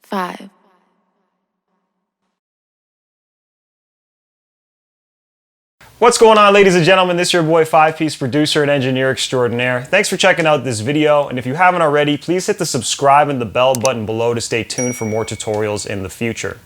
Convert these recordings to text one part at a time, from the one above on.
5. What's going on, ladies and gentlemen? This is your boy 5-Piece producer and engineer extraordinaire. Thanks for checking out this video, and if you haven't already, please hit the subscribe and the bell button below to stay tuned for more tutorials in the future.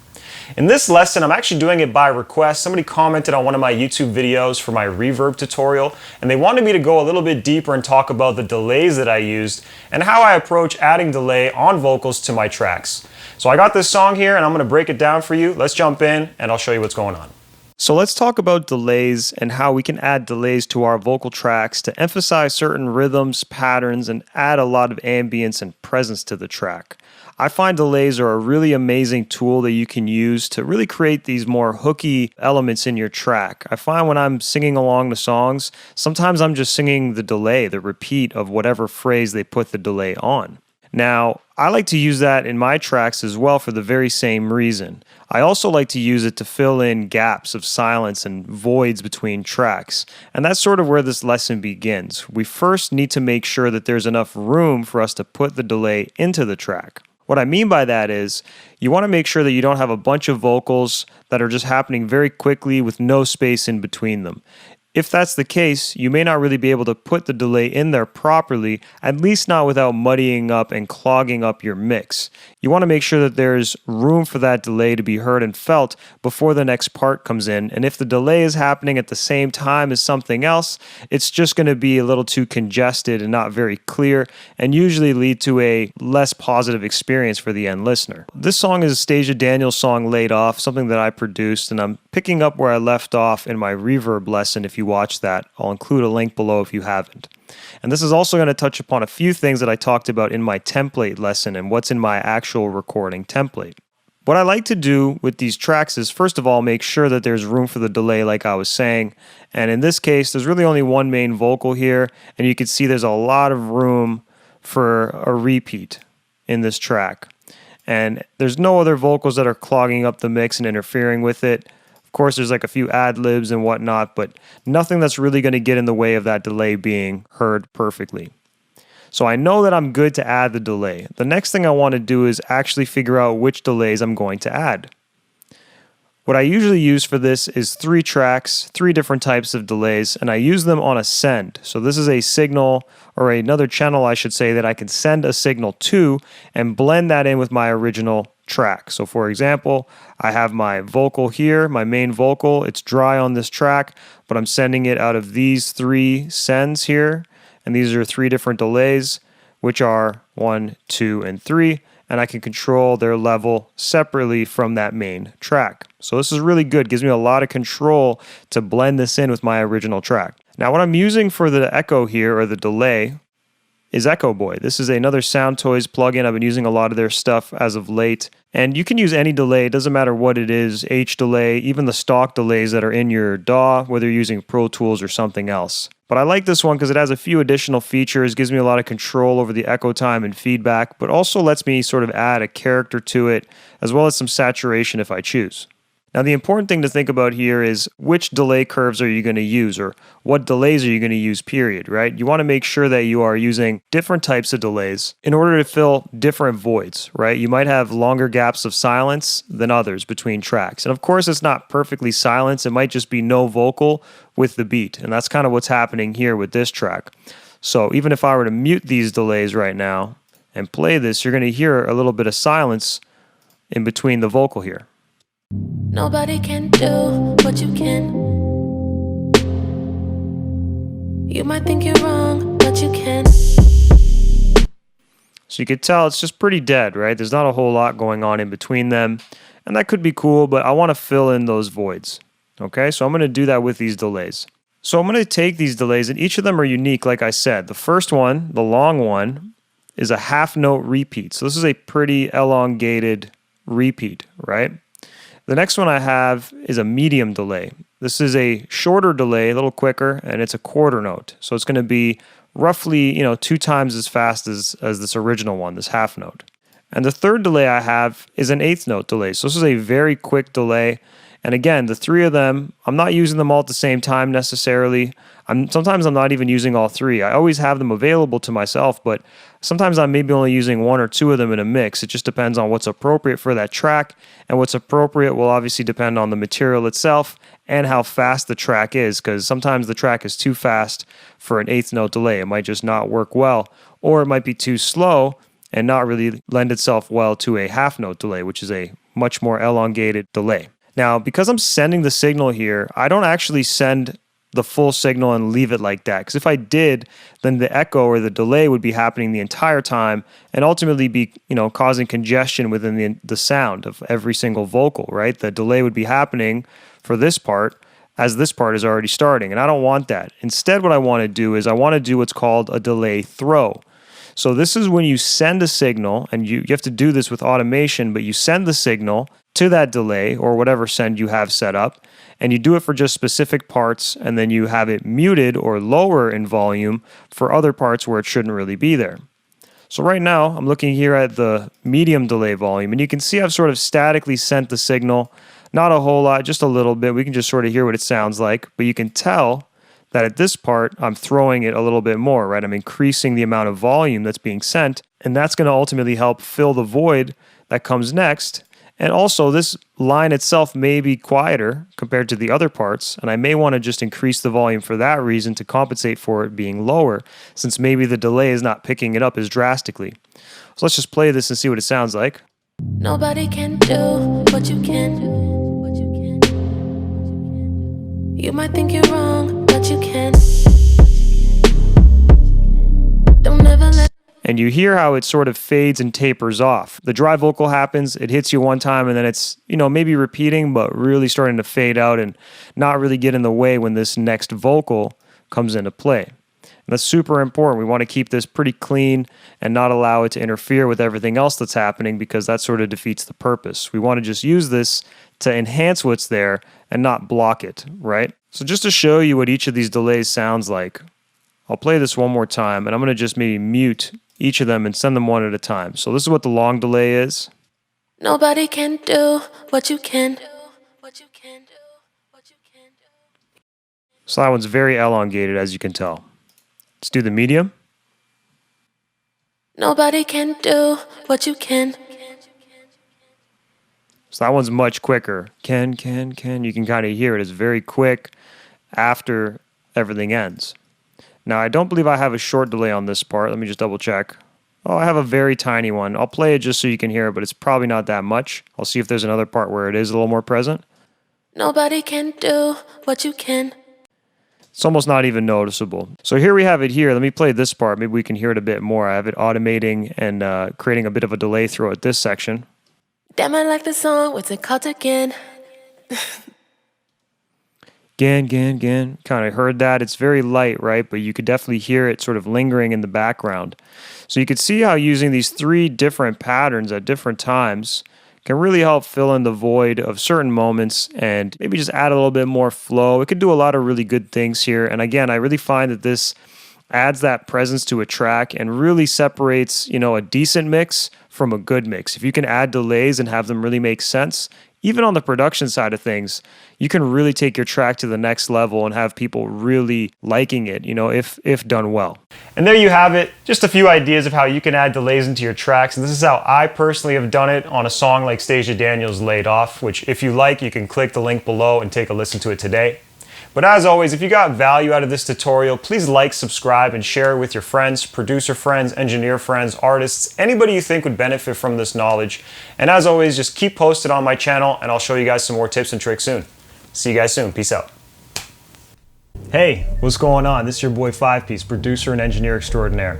In this lesson, I'm actually doing it by request. Somebody commented on one of my YouTube videos for my reverb tutorial, and they wanted me to go a little bit deeper and talk about the delays that I used and how I approach adding delay on vocals to my tracks. So I got this song here, and I'm going to break it down for you. Let's jump in, and I'll show you what's going on. So let's talk about delays and how we can add delays to our vocal tracks to emphasize certain rhythms, patterns, and add a lot of ambience and presence to the track. I find delays are a really amazing tool that you can use to really create these more hooky elements in your track. I find when I'm singing along the songs, sometimes I'm just singing the delay, the repeat of whatever phrase they put the delay on. Now, I like to use that in my tracks as well for the very same reason. I also like to use it to fill in gaps of silence and voids between tracks. And that's sort of where this lesson begins. We first need to make sure that there's enough room for us to put the delay into the track. What I mean by that is, you want to make sure that you don't have a bunch of vocals that are just happening very quickly with no space in between them. If that's the case, you may not really be able to put the delay in there properly, at least not without muddying up and clogging up your mix. You want to make sure that there's room for that delay to be heard and felt before the next part comes in, and if the delay is happening at the same time as something else, it's just going to be a little too congested and not very clear, and usually lead to a less positive experience for the end listener. This song is a Stasia Daniels song, Laid Off, something that I produced, and I'm picking up where I left off in my reverb lesson. If you watch that, I'll include a link below if you haven't. And this is also going to touch upon a few things that I talked about in my template lesson and what's in my actual recording template. What I like to do with these tracks is, first of all, make sure that there's room for the delay like I was saying. And in this case, there's really only one main vocal here, and you can see there's a lot of room for a repeat in this track. And there's no other vocals that are clogging up the mix and interfering with it. Of course, there's like a few ad-libs and whatnot, but nothing that's really going to get in the way of that delay being heard perfectly. So I know that I'm good to add the delay. The next thing I want to do is actually figure out which delays I'm going to add. What I usually use for this is 3 tracks, 3 different types of delays, and I use them on a send. So this is a signal, or another channel I should say, that I can send a signal to and blend that in with my original track. So for example, I have my vocal here, my main vocal, it's dry on this track, but I'm sending it out of these 3 sends here, and these are 3 different delays, which are 1, 2, and 3, and I can control their level separately from that main track. So this is really good, gives me a lot of control to blend this in with my original track. Now what I'm using for the echo here, or the delay, is Echo Boy. This is another Soundtoys plugin. I've been using a lot of their stuff as of late. And you can use any delay, it doesn't matter what it is, H delay, even the stock delays that are in your DAW, whether you're using Pro Tools or something else. But I like this one because it has a few additional features, gives me a lot of control over the echo time and feedback, but also lets me sort of add a character to it, as well as some saturation if I choose. Now the important thing to think about here is which delay curves are you going to use, or what delays are you going to use, period, right? You want to make sure that you are using different types of delays in order to fill different voids, right? You might have longer gaps of silence than others between tracks. And of course it's not perfectly silent, it might just be no vocal with the beat. And that's kind of what's happening here with this track. So even if I were to mute these delays right now and play this, you're going to hear a little bit of silence in between the vocal here. Nobody can do what you can. You might think you're wrong, but you can. So you could tell it's just pretty dead, right? There's not a whole lot going on in between them. And that could be cool, but I want to fill in those voids. Okay, so I'm going to do that with these delays. So I'm going to take these delays, and each of them are unique, like I said. The first one, the long one, is a half note repeat. So this is a pretty elongated repeat, right? The next one I have is a medium delay. This is a shorter delay, a little quicker, and it's a quarter note. So it's going to be roughly, 2 times as fast as this original one, this half note. And the third delay I have is an 1/8 note delay. So this is a very quick delay, And again, the three of them, I'm not using them all at the same time necessarily. Sometimes I'm not even using all three. I always have them available to myself, but sometimes I'm maybe only using one or two of them in a mix. It just depends on what's appropriate for that track, and what's appropriate will obviously depend on the material itself and how fast the track is, because sometimes the track is too fast for an eighth note delay. It might just not work well, or it might be too slow and not really lend itself well to a half note delay, which is a much more elongated delay. Now, because I'm sending the signal here, I don't actually send the full signal and leave it like that. Because if I did, then the echo or the delay would be happening the entire time and ultimately be, causing congestion within the sound of every single vocal, right? The delay would be happening for this part as this part is already starting, and I don't want that. Instead, what I want to do is I want to do what's called a delay throw. So this is when you send a signal, and you have to do this with automation, but you send the signal to that delay or whatever send you have set up, and you do it for just specific parts, and then you have it muted or lower in volume for other parts where it shouldn't really be there. So right now, I'm looking here at the medium delay volume, and you can see I've sort of statically sent the signal, not a whole lot, just a little bit. We can just sort of hear what it sounds like, but you can tell that at this part, I'm throwing it a little bit more, right? I'm increasing the amount of volume that's being sent, and that's going to ultimately help fill the void that comes next. And also, this line itself may be quieter compared to the other parts, and I may want to just increase the volume for that reason to compensate for it being lower, since maybe the delay is not picking it up as drastically. So let's just play this and see what it sounds like. Nobody can do what you can do. You might think you're wrong, but you can. Don't ever let. And you hear how it sort of fades and tapers off. The dry vocal happens, it hits you one time, and then it's, maybe repeating, but really starting to fade out and not really get in the way when this next vocal comes into play. And that's super important. We want to keep this pretty clean and not allow it to interfere with everything else that's happening, because that sort of defeats the purpose. We want to just use this to enhance what's there and not block it, right? So just to show you what each of these delays sounds like, I'll play this one more time, and I'm going to just maybe mute each of them and send them one at a time. So this is what the long delay is. Nobody can do what you can. So that one's very elongated, as you can tell. Let's do the medium. Nobody can do what you can. So that one's much quicker. Can. You can kind of hear it. It's very quick after everything ends. Now, I don't believe I have a short delay on this part. Let me just double check. Oh, I have a very tiny one. I'll play it just so you can hear it, but it's probably not that much. I'll see if there's another part where it is a little more present. Nobody can do what you can. It's almost not even noticeable. So here we have it here. Let me play this part. Maybe we can hear it a bit more. I have it automating and creating a bit of a delay throw at this section. Damn, I like the song. What's it called again? Gan. Kind of heard that. It's very light, right? But you could definitely hear it sort of lingering in the background. So you could see how using these three different patterns at different times can really help fill in the void of certain moments and maybe just add a little bit more flow. It could do a lot of really good things here. And again, I really find that this adds that presence to a track and really separates, a decent mix from a good mix. If you can add delays and have them really make sense, even on the production side of things, you can really take your track to the next level and have people really liking it, if done well. And there you have it, just a few ideas of how you can add delays into your tracks. And this is how I personally have done it on a song like Stacia Daniels' Laid Off, which if you like, you can click the link below and take a listen to it today. But as always, if you got value out of this tutorial, please like, subscribe, and share it with your friends, producer friends, engineer friends, artists, anybody you think would benefit from this knowledge. And as always, just keep posted on my channel, and I'll show you guys some more tips and tricks soon. See you guys soon. Peace out. Hey, what's going on? This is your boy 5-Piece, producer and engineer extraordinaire.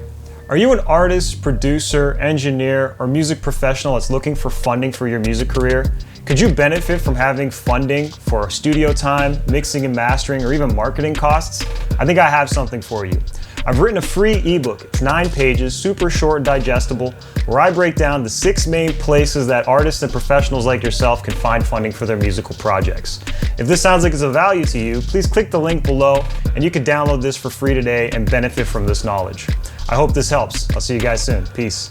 Are you an artist, producer, engineer, or music professional that's looking for funding for your music career? Could you benefit from having funding for studio time, mixing and mastering, or even marketing costs? I think I have something for you. I've written a free ebook. It's 9 pages, super short and digestible, where I break down the 6 main places that artists and professionals like yourself can find funding for their musical projects. If this sounds like it's of value to you, please click the link below and you can download this for free today and benefit from this knowledge. I hope this helps. I'll see you guys soon. Peace.